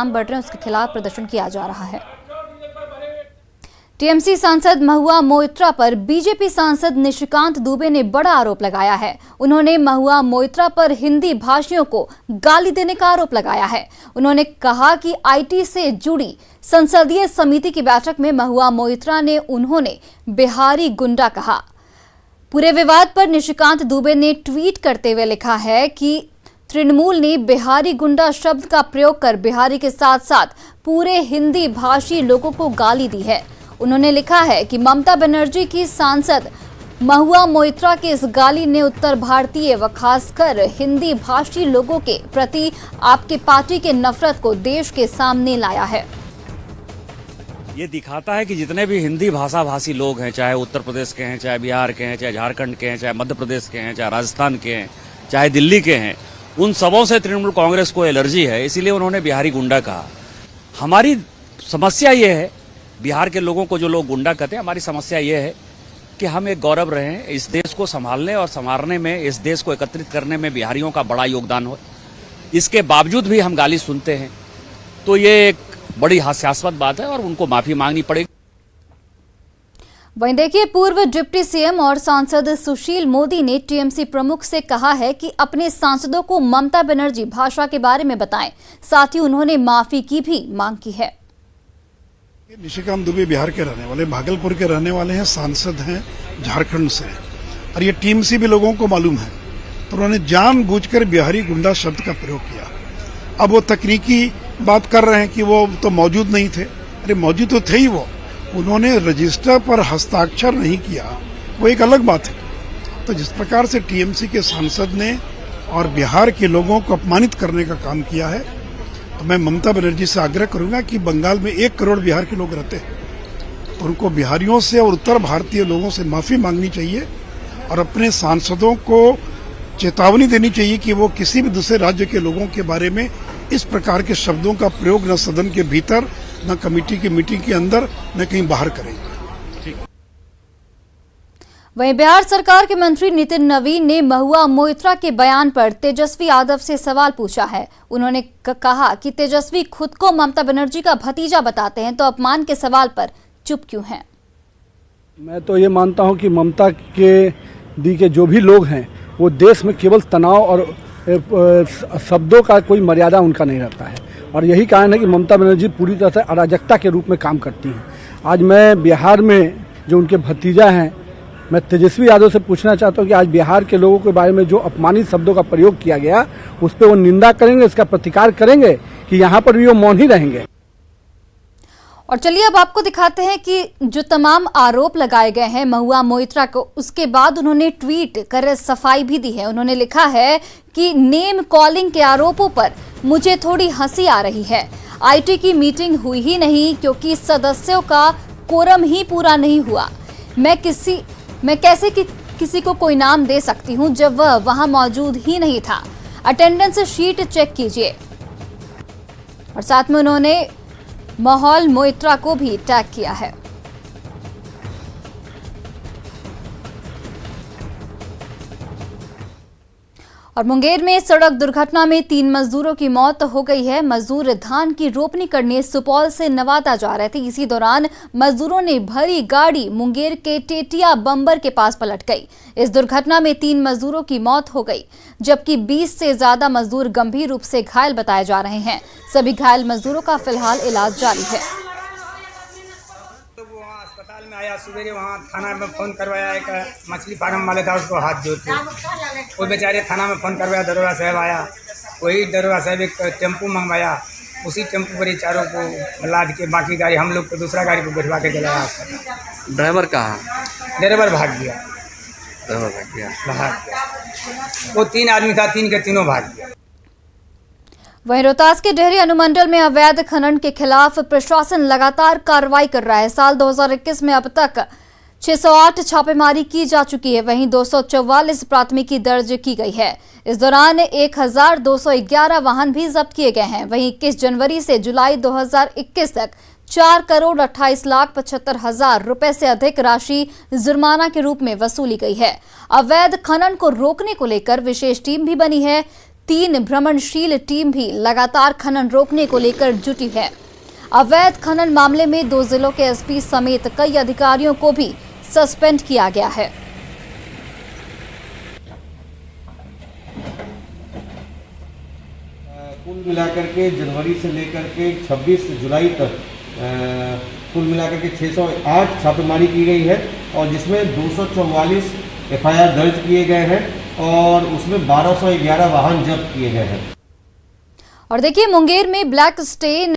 बढ़ रहे हैं उसके खिलाफ प्रदर्शन किया जा रहा है। टीएमसी सांसद महुआ मोइत्रा पर बीजेपी सांसद निशिकांत दुबे ने बड़ा आरोप लगाया है। उन्होंने महुआ मोइत्रा पर हिंदी भाषियों को गाली देने का आरोप लगाया है। उन्होंने कहा कि आईटी से जुड़ी संसदीय समिति की बैठक में महुआ मोइत्रा ने उन्होंने बिहारी गुंडा कहा। पूरे विवाद पर निशिकांत दुबे ने ट्वीट करते हुए लिखा है कि तृणमूल ने बिहारी गुंडा शब्द का प्रयोग कर बिहारी के साथ साथ पूरे हिंदी भाषी लोगों को गाली दी है। उन्होंने लिखा है कि ममता बनर्जी की सांसद महुआ मोइत्रा की इस गाली ने उत्तर भारतीय व खासकर हिंदी भाषी लोगों के प्रति आपके पार्टी के नफरत को देश के सामने लाया है। ये दिखाता है कि जितने भी हिंदी भाषा भाषी लोग हैं, चाहे उत्तर प्रदेश के हैं, चाहे बिहार के हैं, चाहे झारखंड के हैं, चाहे मध्य प्रदेश के हैं, चाहे राजस्थान के हैं, चाहे दिल्ली के हैं, उन सबों से तृणमूल कांग्रेस को एलर्जी है, इसीलिए उन्होंने बिहारी गुंडा कहा। हमारी समस्या ये है, बिहार के लोगों को जो लोग गुंडा कहते हैं, हमारी समस्या ये है कि हम एक गौरव रहे हैं, इस देश को संभालने और संवारने में, इस देश को एकत्रित करने में बिहारियों का बड़ा योगदान हो। इसके बावजूद भी हम गाली सुनते हैं, तो ये एक बड़ी हास्यास्पद बात है और उनको माफी मांगनी पड़ेगी। वहीं देखिए, पूर्व डिप्टी सीएम और सांसद सुशील मोदी ने टीएमसी प्रमुख से कहा है कि अपने सांसदों को ममता बनर्जी भाषा के बारे में बताएं। साथ ही उन्होंने माफी की भी मांग की है। निशिकांत दुबे बिहार के रहने वाले, भागलपुर के रहने वाले हैं, सांसद हैं झारखंड से, और ये टीएमसी भी लोगों को मालूम है, तो उन्होंने जानबूझकर बिहारी गुंडा शब्द का प्रयोग किया। अब वो तकनीकी बात कर रहे हैं कि वो तो मौजूद नहीं थे। अरे मौजूद तो थे ही वो, उन्होंने रजिस्टर पर हस्ताक्षर नहीं किया, वो एक अलग बात है। तो जिस प्रकार से टीएमसी के सांसद ने और बिहार के लोगों को अपमानित करने का काम किया है, तो मैं ममता बनर्जी से आग्रह करूंगा कि बंगाल में 1 करोड़ बिहार के लोग रहते हैं, तो उनको बिहारियों से और उत्तर भारतीय लोगों से माफी मांगनी चाहिए और अपने सांसदों को चेतावनी देनी चाहिए कि वो किसी भी दूसरे राज्य के लोगों के बारे में इस प्रकार के शब्दों का प्रयोग न सदन के भीतर, न कमेटी की मीटिंग के अंदर, न कहीं बाहर करेंगे। वहीं बिहार सरकार के मंत्री नितिन नवीन ने महुआ मोइत्रा के बयान पर तेजस्वी यादव से सवाल पूछा है। उन्होंने कहा कि तेजस्वी खुद को ममता बनर्जी का भतीजा बताते हैं, तो अपमान के सवाल पर चुप क्यों हैं? मैं तो ये मानता हूं कि ममता के दी के जो भी लोग हैं, वो देश में केवल तनाव और शब्दों का कोई मर्यादा उनका नहीं रहता है, और यही कारण है कि ममता बनर्जी पूरी तरह से अराजकता के रूप में काम करती हैं। आज मैं बिहार में जो उनके भतीजा हैं, मैं तेजस्वी यादव से पूछना चाहता हूं कि आज बिहार के लोगों के बारे में जो अपमानित शब्दों का प्रयोग किया गया, उस पर वो निंदा करेंगे, इसका प्रतिकार करेंगे कि यहाँ पर भी वो मौन ही रहेंगे। और चलिए अब आपको दिखाते हैं कि जो तमाम आरोप लगाए गए हैं महुआ मोइत्रा को, उसके बाद उन्होंने ट्वीट कर सफाई भी दी है। उन्होंने लिखा है कि नेम कॉलिंग के आरोपों पर मुझे थोड़ी हंसी आ रही है। आईटी की मीटिंग हुई ही नहीं क्योंकि सदस्यों का कोरम ही पूरा नहीं हुआ। मैं कैसे किसी को कोई नाम दे सकती हूं जब वह वहां मौजूद ही नहीं था। अटेंडेंस शीट चेक कीजिए। और साथ में उन्होंने माहौल मोइत्रा को भी टैग किया है। और मुंगेर में सड़क दुर्घटना में 3 मजदूरों की मौत हो गई है। मजदूर धान की रोपनी करने सुपौल से नवादा जा रहे थे। इसी दौरान मजदूरों ने भरी गाड़ी मुंगेर के टेटिया बंबर के पास पलट गई। इस दुर्घटना में 3 मजदूरों की मौत हो गई, जबकि 20 से ज्यादा मजदूर गंभीर रूप से घायल बताए जा रहे हैं। सभी घायल मजदूरों का फिलहाल इलाज जारी है। अस्पताल में आया, सवेरे वहाँ थाना में फ़ोन करवाया, एक मछली फार्म वाले था, उसको हाथ जोड़ते, वो बेचारे थाना में फ़ोन करवाया, दरोगा साहब आया, वही दरोगा साहब एक टेम्पू मंगवाया, उसी टेम्पू पर ही चारों को लाद के बाकी गाड़ी हम लोग को दूसरा गाड़ी को बैठवा के चलाया अस्पताल। ड्राइवर कहाँ? ड्राइवर भाग गया। वो 3 आदमी था, 3 के तीनों भाग गया। वहीं रोहतास के डेहरी अनुमंडल में अवैध खनन के खिलाफ प्रशासन लगातार कार्रवाई कर रहा है। साल 2021 में अब तक 608 छापेमारी की जा चुकी है। वहीं 244 प्राथमिकी दर्ज की गई है। इस दौरान 1211 वाहन भी जब्त किए गए हैं। वहीं 21 जनवरी से जुलाई 2021 तक 4,28,75,000 रुपए से अधिक राशि जुर्माना के रूप में वसूली गई है। अवैध खनन को रोकने को लेकर विशेष टीम भी बनी है। 3 भ्रमणशील टीम भी लगातार खनन रोकने को लेकर जुटी है। अवैध खनन मामले में 2 जिलों के एसपी समेत कई अधिकारियों को भी सस्पेंड किया गया है। कुल मिलाकर के जनवरी से लेकर के 26 जुलाई तक कुल मिलाकर के 608 छापेमारी की गई है और जिसमें 244 एफआईआर दर्ज किए गए हैं और उसमें 1211 वाहन जब्त किए गए हैं। और देखिए, मुंगेर में ब्लैक स्टेन